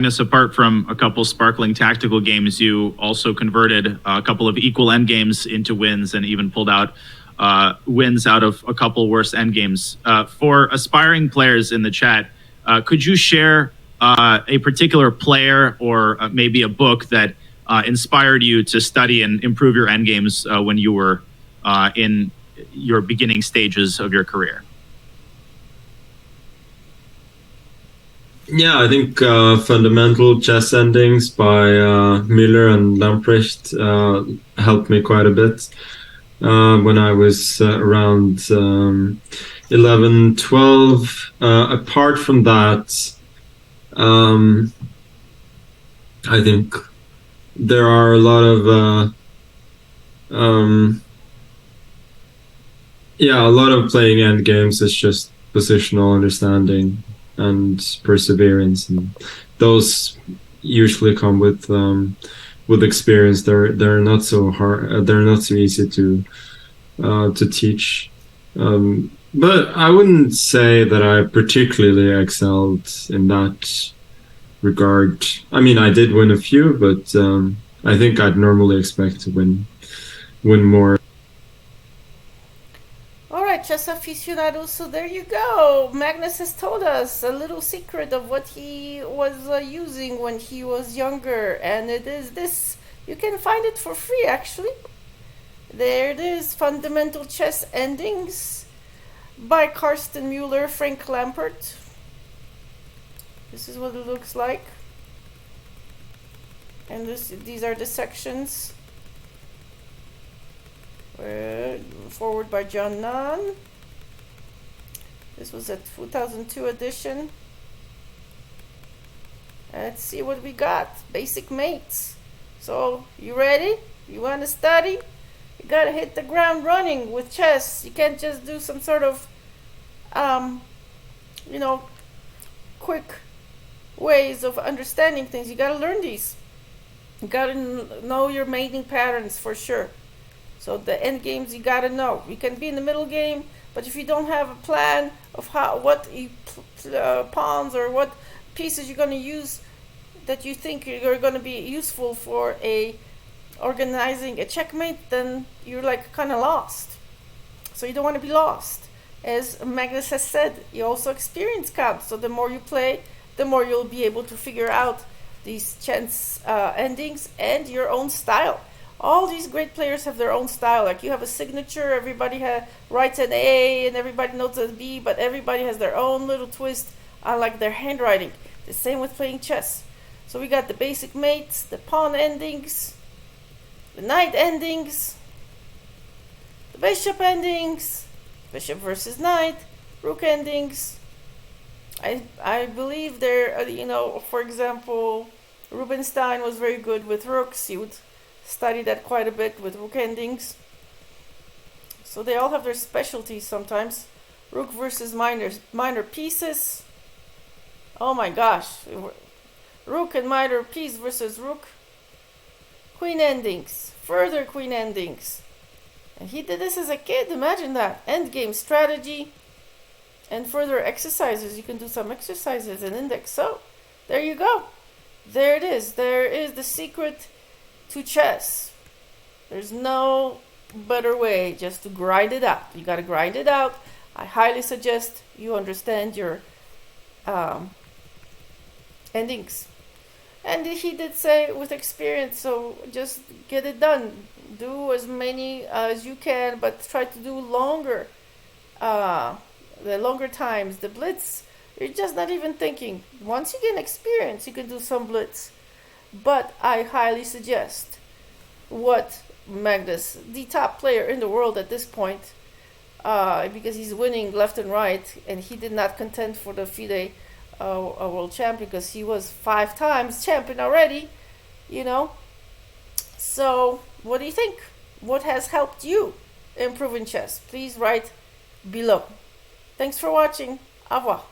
Apart from a couple sparkling tactical games, you also converted a couple of equal end games into wins and even pulled out wins out of a couple worse end games. For aspiring players in the chat, could you share a particular player or maybe a book that inspired you to study and improve your end games when you were in your beginning stages of your career? Yeah, I think Fundamental Chess Endings by Muller and Lamprecht helped me quite a bit when I was around 11, 12. Apart from that, I think there are a lot of a lot of playing end games is just positional understanding and perseverance, and those usually come with experience. They're not so hard. They're not so easy to teach. But I wouldn't say that I particularly excelled in that regard. I mean, I did win a few, but I think I'd normally expect to win more. Chess aficionado, so there you go. Magnus has told us a little secret of what he was using when he was younger, and it is this. You can find it for free, actually. There it is, Fundamental Chess Endings by Karsten Muller, Frank Lampert. This is what it looks like, and these are the sections. Forward by John Nunn. This was a 2002 edition. Let's see what we got. Basic mates. So, you ready? You want to study? You gotta hit the ground running with chess. You can't just do some sort of, quick ways of understanding things. You gotta learn these. You gotta know your mating patterns for sure. So the end games you gotta know. You can be in the middle game, but if you don't have a plan of what pawns or what pieces you're gonna use that you think are gonna be useful for organizing a checkmate, then you're like kind of lost. So you don't want to be lost. As Magnus has said, you also experience counts. So the more you play, the more you'll be able to figure out these chance endings and your own style. All these great players have their own style. Like you have a signature, everybody writes an A and everybody notes a B, but everybody has their own little twist on like their handwriting. The same with playing chess. So we got the basic mates, the pawn endings, the knight endings, the bishop endings, bishop versus knight, rook endings. I believe there, for example, Rubinstein was very good with rooks. He would study that quite a bit with rook endings. So they all have their specialties sometimes. Rook versus minor pieces. Oh my gosh. Rook and minor piece versus rook. Queen endings. Further queen endings. And he did this as a kid. Imagine that. Endgame strategy. And further exercises. You can do some exercises and index. So there you go. There it is. There is the secret to chess. There's no better way just to grind it out. You got to grind it out. I highly suggest you understand your endings. And he did say with experience, so just get it done. Do as many as you can, but try to do longer. The longer times. The blitz, you're just not even thinking. Once you get experience, you can do some blitz. But I highly suggest what Magnus, the top player in the world at this point, because he's winning left and right, and he did not contend for the FIDE World Champion because he was 5 times champion already, So, what do you think? What has helped you improve in chess? Please write below. Thanks for watching. Au revoir.